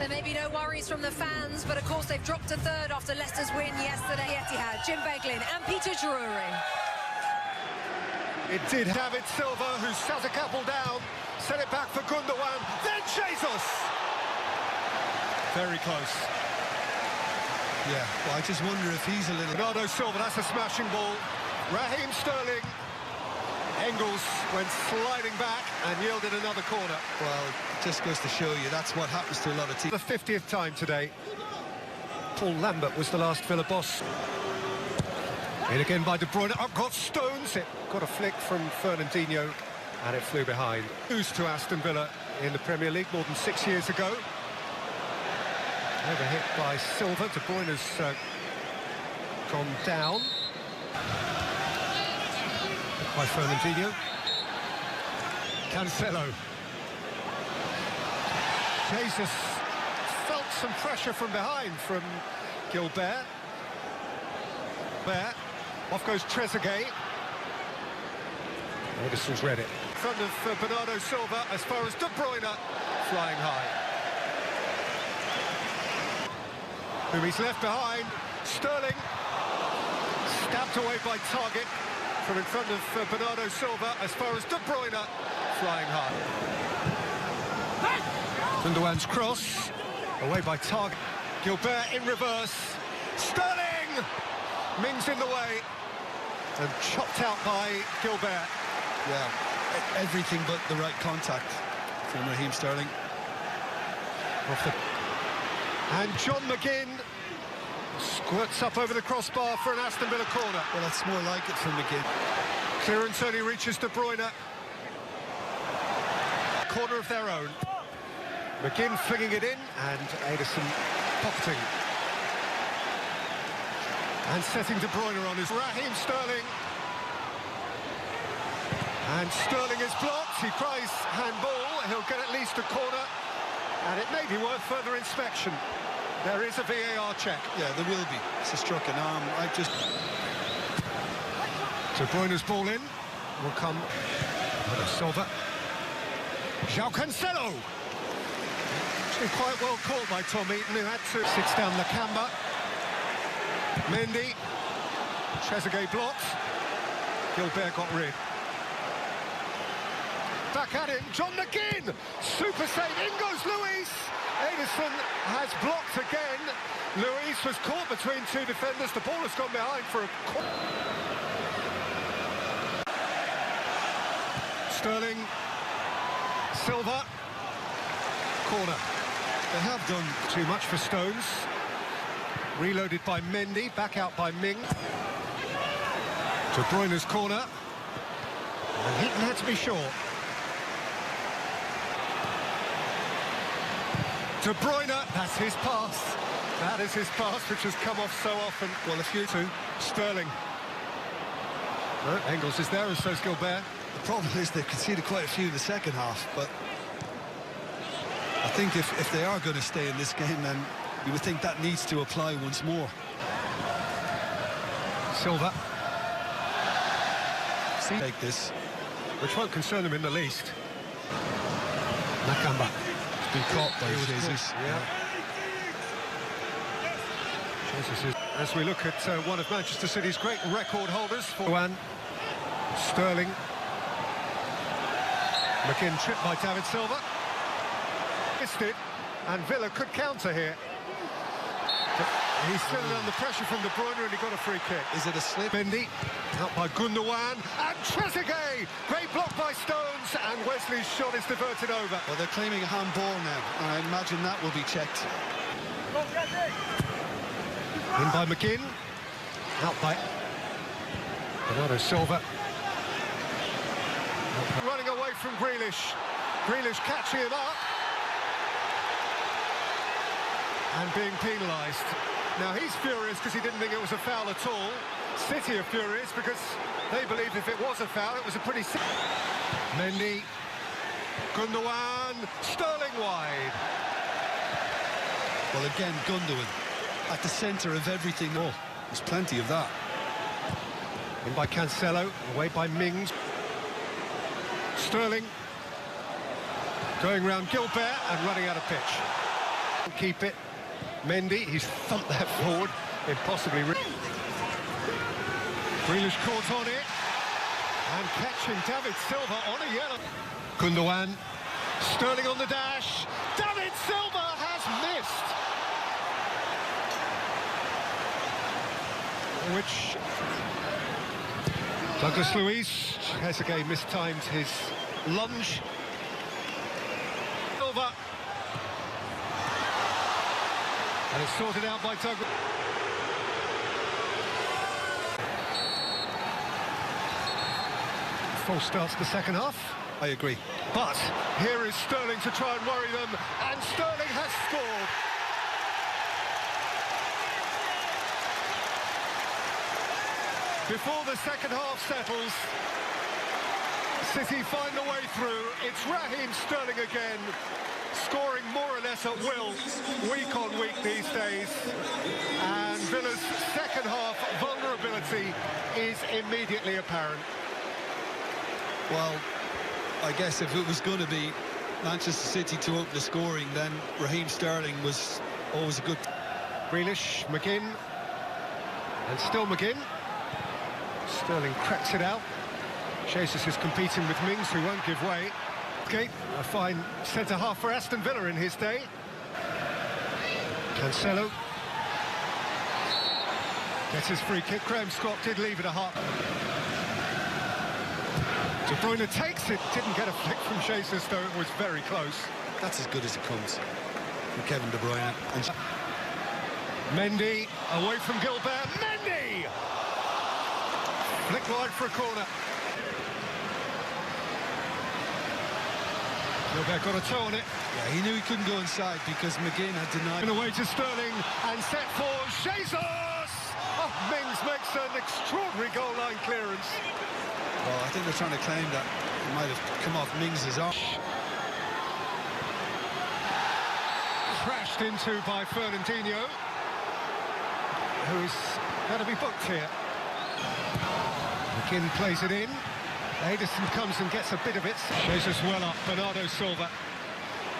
There may be no worries from the fans, but of course they've dropped to third after Leicester's win yesterday. Etihad, Jim Beglin and Peter Drury. It did David Silva, who sat a couple down, set it back for Gundogan, then Jesus! Very close. Yeah, well, I just wonder if he's a little... Bernardo Silva, that's a smashing ball. Raheem Sterling. Engels went sliding back and yielded another corner. Well, it just goes to show you that's what happens to a lot of teams. The 50th time today. Paul Lambert was the last Villa boss. In again by De Bruyne, up got Stones. It got a flick from Fernandinho and it flew behind. Lose to Aston Villa in the Premier League more than 6 years ago. Overhit by Silva. De Bruyne has gone down. By Fernandinho. Cancelo. Jesus felt some pressure from behind from Gilbert. Off goes Trezeguet. Edison's read it. In front of Bernardo Silva as far as De Bruyne flying high. Whom he's left behind. Sterling stabbed away by target. From in front of Bernardo Silva as far as De Bruyne flying high. Gundogan's cross away by target. Gilbert in reverse. Sterling! Mings in the way and chopped out by Gilbert. Yeah, everything but the right contact from Raheem Sterling. And John McGinn squirts up over the crossbar for an Aston Villa corner. Well, that's more like it from McGinn. Clearance only reaches De Bruyne. Corner of their own. McGinn flinging it in, and Edison pocketing. And setting De Bruyne on is Raheem Sterling. And Sterling is blocked. He cries handball. He'll get at least a corner. And it may be worth further inspection. There is a VAR check. Yeah, there will be. It's a struck an arm. De Bruyne's ball in. Will come. Silva. João Cancelo. Actually quite well caught by Tom Eaton, who had to sits down Nakamba. Mendy. Trezeguet blocked. Gilbert got rid. Back at him. John McGinn. Super save. In goes Luis. Edison has blocked again. Luis was caught between two defenders. The ball has gone behind for a... Sterling. Silva. Corner. They have done too much for Stones. Reloaded by Mendy. Back out by Ming. De Bruyne's corner. And Heaton had to be short. De Bruyne, that's his pass. That is his pass, which has come off so often. Well, a few too. Sterling. Engels is there, and so's Gilbert. The problem is they've conceded quite a few in the second half, but I think if they are going to stay in this game, then you would think that needs to apply once more. Silva. Take this. Which won't concern them in the least. Nakamba. Been caught by Jesus. Yeah. Jesus is, as we look at one of Manchester City's great record holders, for one. Sterling. McGinn tripped by David Silva. Missed it, and Villa could counter here. But he's still under pressure from De Bruyne, and he got a free kick. Is it a slip? Mendy, out by Gundogan, and Trezeguet! Great block by Stones, and Wesley's shot is diverted over. Well, they're claiming a handball now, and I imagine that will be checked. In by McGinn, out by Bernardo Silva. Running away from Grealish. Grealish catching him up. And being penalised. Now, he's furious because he didn't think it was a foul at all. City are furious because they believed if it was a foul, it was a pretty... Mendy. Gundogan. Sterling wide. Well, again, Gundogan at the centre of everything. Oh, there's plenty of that. In by Cancelo, away by Mings. Sterling. Going round Gilbert and running out of pitch. Keep it. Mendy, he's thumped that forward. Impossibly. Grealish caught on it. And catching David Silva on a yellow. Gundogan. Sterling on the dash. David Silva has missed. Which Douglas Luiz has again mistimed his lunge. Silva. And it's sorted out by Douglas. False start to the second half. I agree. But here is Sterling to try and worry them, and Sterling has scored. Before the second half settles, City find the way through. It's Raheem Sterling again, scoring more or less at will, week on week these days. And Villa's second half vulnerability is immediately apparent. Well, I guess if it was going to be Manchester City to open the scoring, then Raheem Sterling was always a good... Grealish, McGinn, and still McGinn. Sterling cracks it out. Jesus is competing with Mings, who won't give way. Okay, a fine centre-half for Aston Villa in his day. Cancelo gets his free kick. Graham Scott did leave it a half. De Bruyne takes it, didn't get a flick from Jesus, though it was very close. That's as good as it comes from Kevin De Bruyne. And Mendy, away from Gilbert. Mendy! Flick wide for a corner. Gilbert got a toe on it. yeah, he knew he couldn't go inside because McGinn had denied... And away to Sterling, and set for Jesus! Oh, Mings makes an extraordinary goal line clearance. Well, I think they're trying to claim that it might have come off Mings' arm. Crashed into by Fernandinho, who's going to be booked here. McGinn plays it in. Edison comes and gets a bit of it. Jesus well up, Bernardo Silva.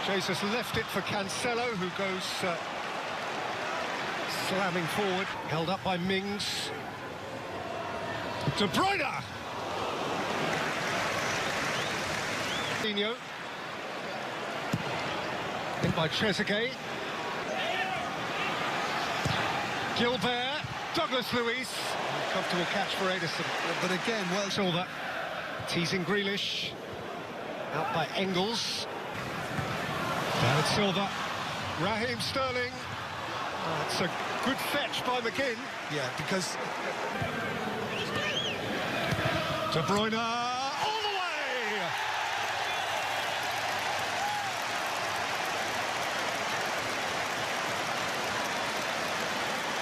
Jesus left it for Cancelo, who goes slamming forward. Held up by Mings. De Bruyne! In by Trezeguet. Gilbert, Douglas Luiz. Comfortable catch for Edison. But again, well... Silva teasing Grealish. Out by Engels. David Silva. Raheem Sterling. That's a good fetch by McGinn. Yeah, because... De Bruyne all the way!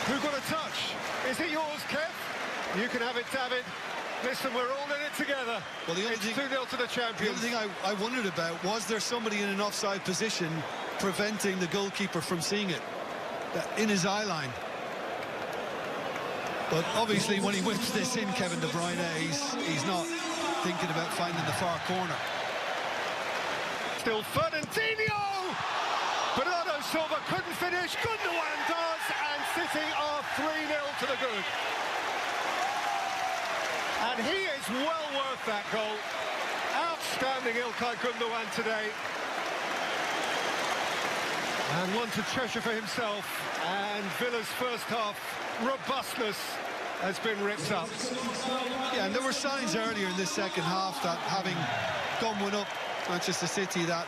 Who got a touch? Is it yours, Kev? You can have it, David. Listen, we're all in it together. Well, it's 2-0 to the champions. The other thing I wondered about, was there somebody in an offside position preventing the goalkeeper from seeing it in his eye line? But obviously when he whips this in, Kevin De Bruyne, he's not thinking about finding the far corner. Still Fernandinho! Bernardo Silva couldn't finish, Gundogan does, and City are 3-0 to the good. And he is well worth that goal. Outstanding Ilkay Gundogan today. And one to treasure for himself. And Villa's first half robustness has been ripped up. Yeah, and there were signs earlier in this second half that having gone one up Manchester City, that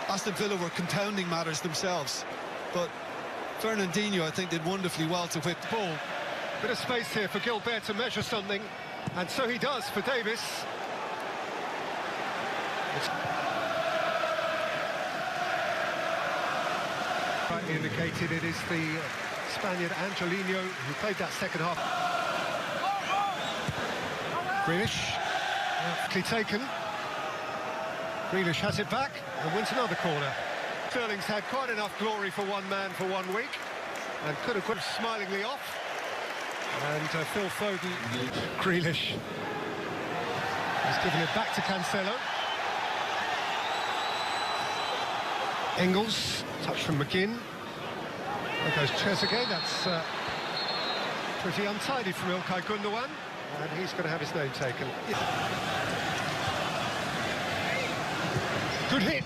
Aston Villa were compounding matters themselves. But Fernandinho, I think, did wonderfully well to whip the ball. Bit of space here for Gilbert to measure something. And so he does for Davis. Rightly indicated, it is the Spaniard Angelino who played that second half. Grealish, quickly taken. Grealish has it back and wins another corner. Sterling's had quite enough glory for one man for 1 week and could have put smilingly off. And Phil Foden, Grealish has given it back to Cancelo. Engels, touch from McGinn. There goes Trezeguet, that's pretty untidy from İlkay Gündoğan, and he's going to have his name taken. Good hit.